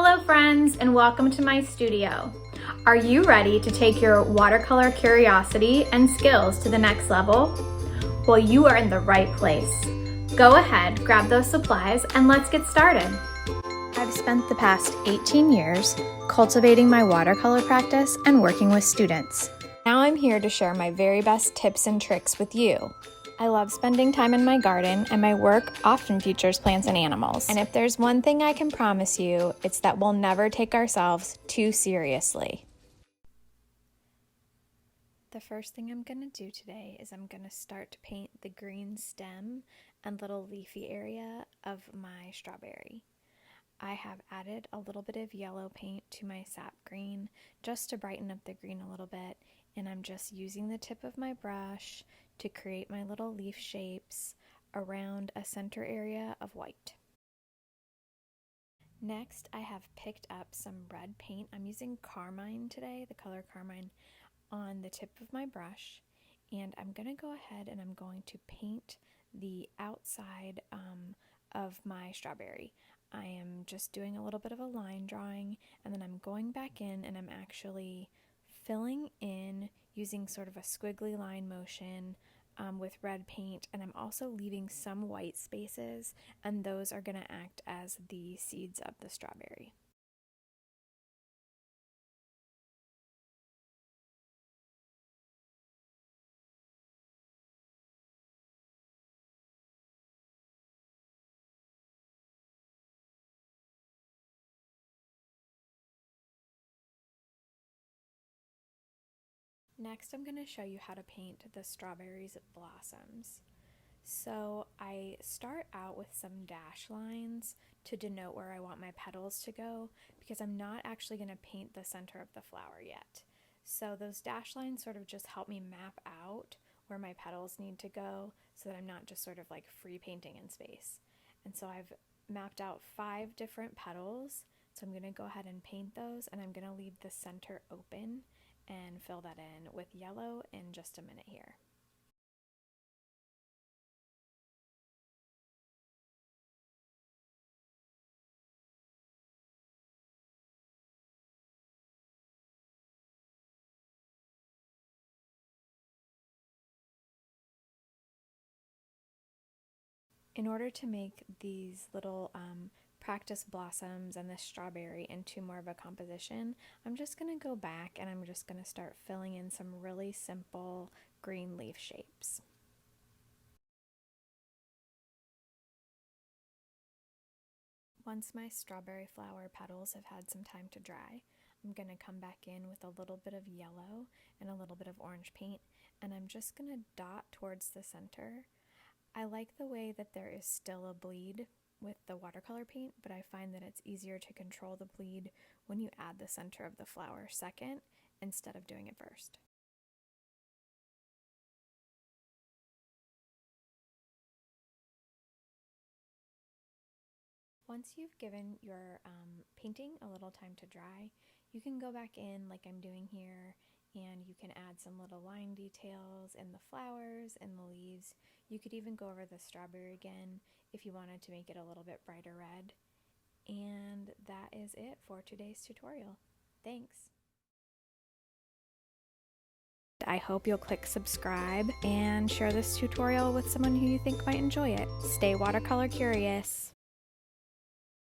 Hello friends, and welcome to my studio. Are you ready to take your watercolor curiosity and skills to the next level? Well, you are in the right place. Go ahead, grab those supplies, and let's get started. I've spent the past 18 years cultivating my watercolor practice and working with students. Now I'm here to share my very best tips and tricks with you. I love spending time in my garden, and my work often features plants and animals. And if there's one thing I can promise you, it's that we'll never take ourselves too seriously. The first thing I'm going to do today is I'm going to start to paint the green stem and little leafy area of my strawberry. I have added a little bit of yellow paint to my sap green just to brighten up the green a little bit, and I'm just using the tip of my brush to create my little leaf shapes around a center area of white. Next, I have picked up some red paint. I'm using carmine today, the color carmine, on the tip of my brush, and I'm going to go ahead and I'm going to paint the outside of my strawberry. I am just doing a little bit of a line drawing, and then I'm going back in and I'm actually filling in using sort of a squiggly line motion with red paint, and I'm also leaving some white spaces, and those are going to act as the seeds of the strawberry. Next, I'm going to show you how to paint the strawberries blossoms. So I start out with some dash lines to denote where I want my petals to go, because I'm not actually going to paint the center of the flower yet. So those dash lines sort of just help me map out where my petals need to go so that I'm not just sort of like free painting in space. And so I've mapped out 5 different petals. So I'm going to go ahead and paint those, and I'm going to leave the center open and fill that in with yellow in just a minute here. In order to make these little practice blossoms and this strawberry into more of a composition, I'm just going to go back and I'm just going to start filling in some really simple green leaf shapes. Once my strawberry flower petals have had some time to dry, I'm going to come back in with a little bit of yellow and a little bit of orange paint, and I'm just going to dot towards the center. I like the way that there is still a bleed with the watercolor paint, but I find that it's easier to control the bleed when you add the center of the flower second instead of doing it first. Once you've given your painting a little time to dry, you can go back in like I'm doing here, and you can add some little line details in the flowers and the leaves. You could even go over the strawberry again if you wanted to make it a little bit brighter red. And that is it for today's tutorial. Thanks! I hope you'll click subscribe and share this tutorial with someone who you think might enjoy it. Stay watercolor curious!